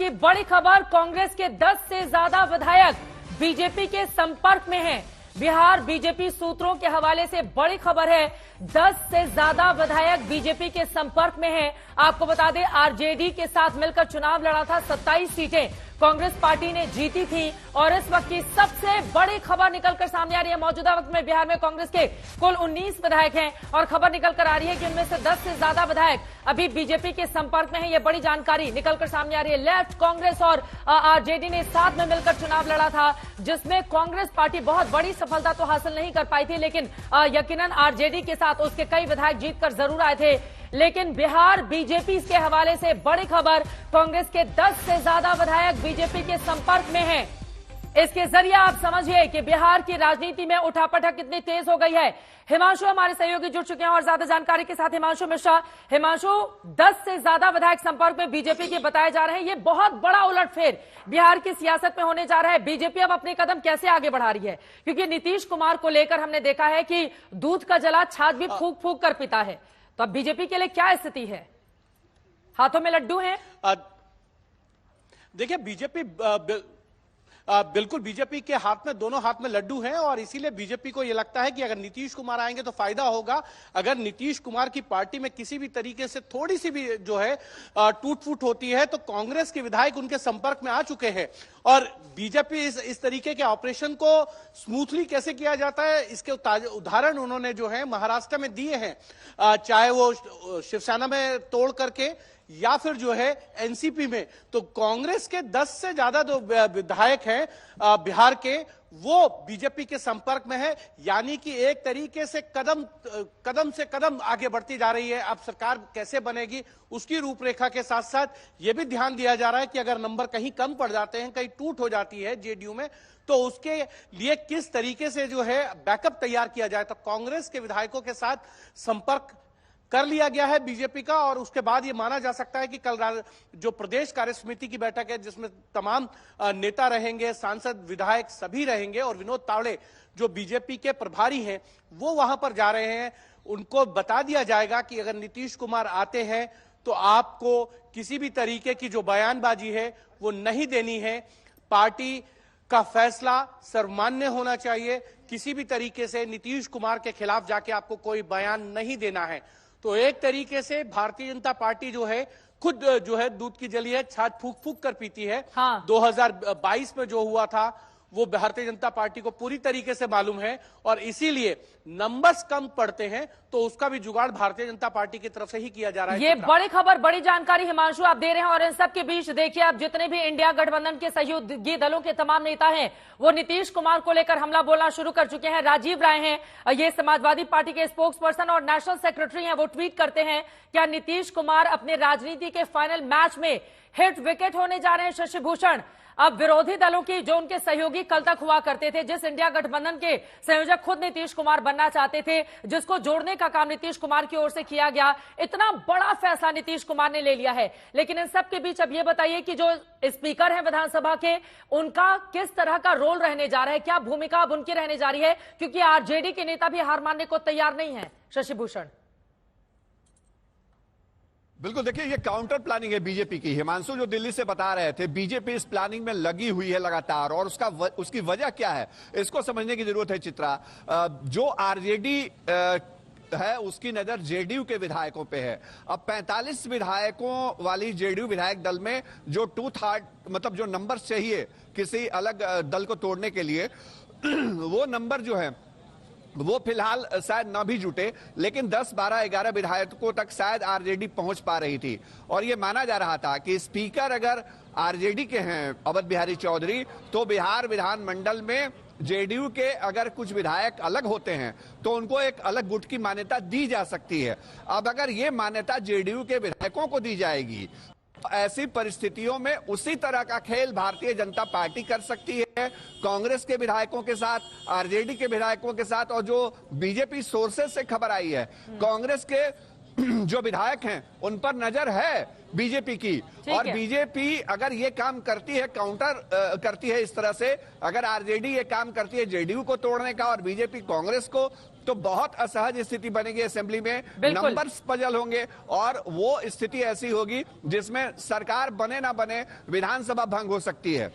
की बड़ी खबर, कांग्रेस के 10 से ज्यादा विधायक बीजेपी के संपर्क में हैं। बिहार बीजेपी सूत्रों के हवाले से बड़ी खबर है, 10 से ज्यादा विधायक बीजेपी के संपर्क में हैं। आपको बता दें, आरजेडी के साथ मिलकर चुनाव लड़ा था, 27 सीटें कांग्रेस पार्टी ने जीती थी। और इस वक्त की सबसे बड़ी खबर निकलकर सामने आ रही है। मौजूदा वक्त में बिहार में कांग्रेस के कुल 19 विधायक हैं और खबर निकलकर आ रही है कि उनमें से 10 से ज्यादा विधायक अभी बीजेपी के संपर्क में हैं। ये बड़ी जानकारी निकलकर सामने आ रही है। लेफ्ट, कांग्रेस और आरजेडी ने साथ में मिलकर चुनाव लड़ा था, जिसमें कांग्रेस पार्टी बहुत बड़ी सफलता तो हासिल नहीं कर पाई थी, लेकिन यकीनन आरजेडी के साथ उसके कई विधायक जीतकर जरूर आए थे। लेकिन बिहार बीजेपी के हवाले से बड़ी खबर, कांग्रेस के 10 से ज्यादा विधायक बीजेपी के संपर्क में हैं। इसके जरिए आप समझिए कि बिहार की राजनीति में उठापटक कितनी तेज हो गई है। हिमांशु हमारे सहयोगी जुड़ चुके हैं और ज्यादा जानकारी के साथ हिमांशु मिश्रा। हिमांशु, 10 से ज्यादा विधायक संपर्क में बीजेपी के बताए जा रहे हैं। ये बहुत बड़ा उलटफेर बिहार की सियासत में होने जा रहा है। बीजेपी अब अपने कदम कैसे आगे बढ़ा रही है? क्योंकि नीतीश कुमार को लेकर हमने देखा है कि दूध का जला छाछ भी फूंक फूंक कर पीता है। तो अब बीजेपी के लिए क्या स्थिति है? हाथों में लड्डू हैं? देखिए, बीजेपी बिल्कुल बीजेपी के हाथ में, दोनों हाथ में लड्डू हैं और इसीलिए बीजेपी को यह लगता है कि अगर नीतीश कुमार आएंगे तो फायदा होगा। अगर नीतीश कुमार की पार्टी में किसी भी तरीके से थोड़ी सी भी जो है टूट फूट होती है तो कांग्रेस के विधायक उनके संपर्क में आ चुके हैं। और बीजेपी इस तरीके के ऑपरेशन को स्मूथली कैसे किया जाता है, इसके उदाहरण उन्होंने जो है महाराष्ट्र में दिए हैं, चाहे वो शिवसेना में तोड़ करके या फिर जो है एनसीपी में। तो कांग्रेस के 10 से ज्यादा जो विधायक हैं बिहार के, वो बीजेपी के संपर्क में है। यानी कि एक तरीके से कदम से कदम आगे बढ़ती जा रही है। अब सरकार कैसे बनेगी उसकी रूपरेखा के साथ साथ ये भी ध्यान दिया जा रहा है कि अगर नंबर कहीं कम पड़ जाते हैं, कहीं टूट हो जाती है जेडीयू में, तो उसके लिए किस तरीके से जो है बैकअप तैयार किया जाए। तो कांग्रेस के विधायकों के साथ संपर्क कर लिया गया है बीजेपी का। और उसके बाद ये माना जा सकता है कि कल जो प्रदेश कार्य समिति की बैठक है, जिसमें तमाम नेता रहेंगे, सांसद, विधायक सभी रहेंगे और विनोद तावड़े जो बीजेपी के प्रभारी हैं वो वहां पर जा रहे हैं। उनको बता दिया जाएगा कि अगर नीतीश कुमार आते हैं तो आपको किसी भी तरीके की जो बयानबाजी है वो नहीं देनी है। पार्टी का फैसला सर्वमान्य होना चाहिए। किसी भी तरीके से नीतीश कुमार के खिलाफ जाके आपको कोई बयान नहीं देना है। तो एक तरीके से भारतीय जनता पार्टी जो है खुद जो है दूध की जली है, छाछ फूंक फूंक कर पीती है। हाँ। 2022 में जो हुआ था वो भारतीय जनता पार्टी को पूरी तरीके से मालूम है और इसीलिए नंबर्स कम पड़ते हैं तो उसका भी जुगाड़ भारतीय जनता पार्टी की तरफ से ही किया जा रहा है। ये बड़ी खबर, बड़ी जानकारी हिमांशु आप दे रहे हैं। और इन सब के बीच देखिए, अब जितने भी इंडिया गठबंधन के सहयोगी दलों के तमाम नेता हैं वो नीतीश कुमार को लेकर हमला बोलना शुरू कर चुके हैं। राजीव राय हैं, ये समाजवादी पार्टी के स्पोक्स पर्सन और नेशनल सेक्रेटरी हैं, वो ट्वीट करते हैं, क्या नीतीश कुमार अपने राजनीति के फाइनल मैच में हिट विकेट होने जा रहे हैं? शशि भूषण, अब विरोधी दलों की जो उनके सहयोगी कल तक हुआ करते थे, जिस इंडिया गठबंधन के संयोजक खुद नीतीश कुमार बनना चाहते थे, जिसको जोड़ने का काम नीतीश कुमार की ओर से किया गया, इतना बड़ा फैसला नीतीश कुमार ने ले लिया है। लेकिन इन सब के बीच अब ये बताइए कि जो स्पीकर हैं विधानसभा के, उनका किस तरह का रोल रहने जा रहा है, क्या भूमिका अब उनकी रहने जा रही है? क्योंकि आरजेडी के नेता भी हार मानने को तैयार नहीं है। शशि भूषण, बिल्कुल, देखिए ये काउंटर प्लानिंग है बीजेपी की। हिमांशु जो दिल्ली से बता रहे थे, बीजेपी इस प्लानिंग में लगी हुई है लगातार और उसकी वजह क्या है इसको समझने की जरूरत है। चित्रा, जो आरजेडी है उसकी नजर जेडीयू के विधायकों पे है। अब 45 विधायकों वाली जेडीयू विधायक दल में जो 2/3 मतलब जो नंबर चाहिए किसी अलग दल को तोड़ने के लिए, वो नंबर जो है वो फिलहाल शायद ना भी जुटे, लेकिन 10, 12, 11 विधायकों तक शायद आरजेडी पहुंच पा रही थी। और ये माना जा रहा था कि स्पीकर अगर आरजेडी के हैं अवध बिहारी चौधरी, तो बिहार विधानमंडल में जेडीयू के अगर कुछ विधायक अलग होते हैं तो उनको एक अलग गुट की मान्यता दी जा सकती है। अब अगर ये मान्यता जेडीयू के विधायकों को दी जाएगी, ऐसी परिस्थितियों में उसी तरह का खेल भारतीय जनता पार्टी कर सकती है कांग्रेस के विधायकों के साथ, आरजेडी के विधायकों के साथ। और जो बीजेपी सोर्सेस से खबर आई है, कांग्रेस के जो विधायक हैं उन पर नजर है बीजेपी की। और बीजेपी अगर ये काम करती है, काउंटर करती है इस तरह से, अगर आरजेडी ये काम करती है जेडीयू को तोड़ने का और बीजेपी कांग्रेस को, तो बहुत असहज स्थिति बनेगी असेंबली में, नंबर्स पजल होंगे और वो स्थिति ऐसी होगी जिसमें सरकार बने ना बने विधानसभा भंग हो सकती है।